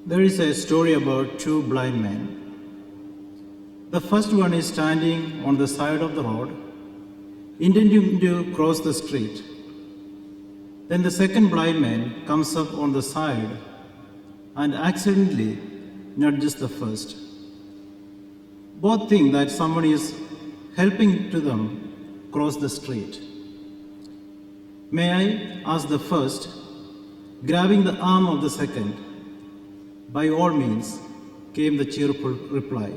There is a story about two blind men. The first one is standing on the side of the road, intending to cross the street. Then the second blind man comes up on the side and accidentally nudges the first. Both think that someone is helping to them cross the street. May I ask the first, grabbing the arm of the second? By all means, came the cheerful reply.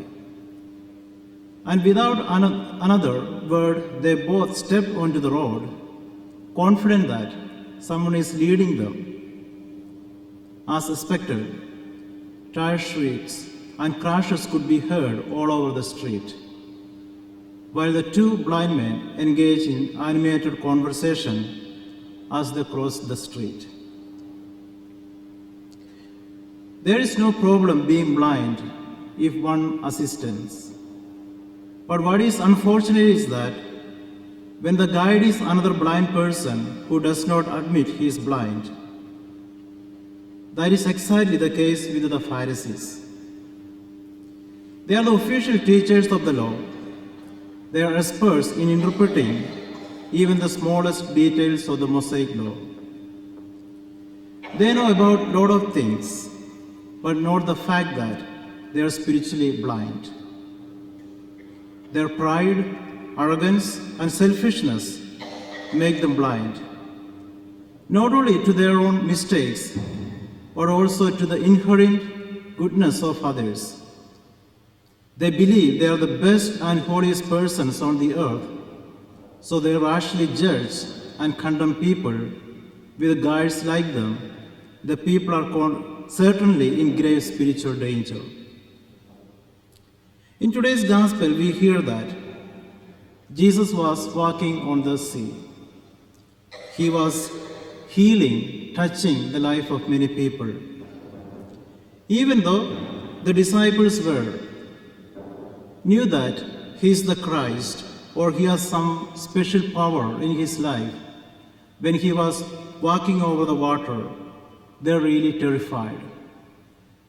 And without another word, they both stepped onto the road, confident that someone is leading them. As expected, tire shrieks and crashes could be heard all over the street, while the two blind men engaged in animated conversation as they crossed the street. There is no problem being blind if one assists. But what is unfortunate is that when the guide is another blind person who does not admit he is blind. That is exactly the case with the Pharisees. They are the official teachers of the law. They are experts in interpreting even the smallest details of the Mosaic law. They know about a lot of things, but not the fact that they are spiritually blind. Their pride, arrogance, and selfishness make them blind, not only to their own mistakes, but also to the inherent goodness of others. They believe they are the best and holiest persons on the earth, so they rashly judge and condemn people with guides like them. The people are certainly in grave spiritual danger. In today's gospel, we hear that Jesus was walking on the sea. He was healing, touching the life of many people. Even though the disciples knew that he is the Christ or he has some special power in his life, when he was walking over the water, they're really terrified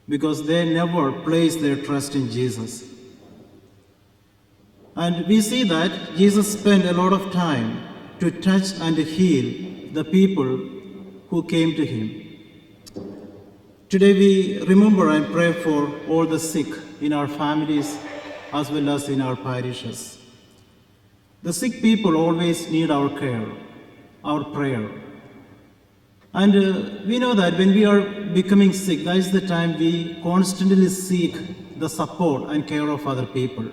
because they never placed their trust in Jesus. And we see that Jesus spent a lot of time to touch and heal the people who came to him. Today we remember and pray for all the sick in our families as well as in our parishes. The sick people always need our care, our prayer. And we know that when we are becoming sick, that is the time we constantly seek the support and care of other people.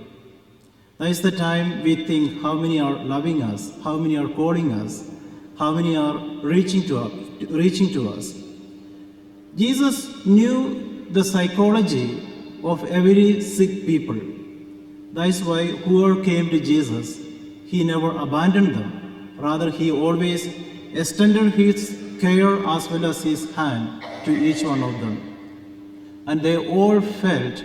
That is the time we think how many are loving us, how many are calling us, how many are reaching to us. Jesus knew the psychology of every sick people. That is why whoever came to Jesus, he never abandoned them. Rather, he always extended his care as well as his hand to each one of them. And they all felt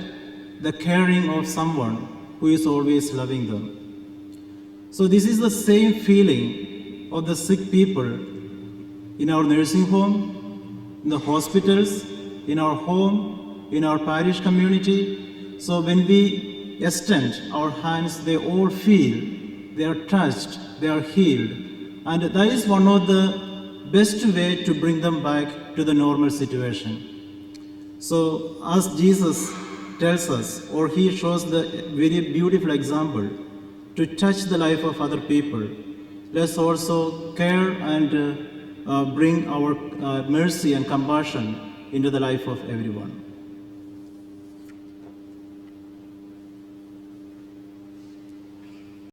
the caring of someone who is always loving them. So this is the same feeling of the sick people in our nursing home, in the hospitals, in our home, in our parish community. So when we extend our hands, they all feel they are touched, they are healed. And that is one of the best way to bring them back to the normal situation. So as Jesus tells us, or he shows the very beautiful example to touch the life of other people, let's also care and bring our mercy and compassion into the life of everyone.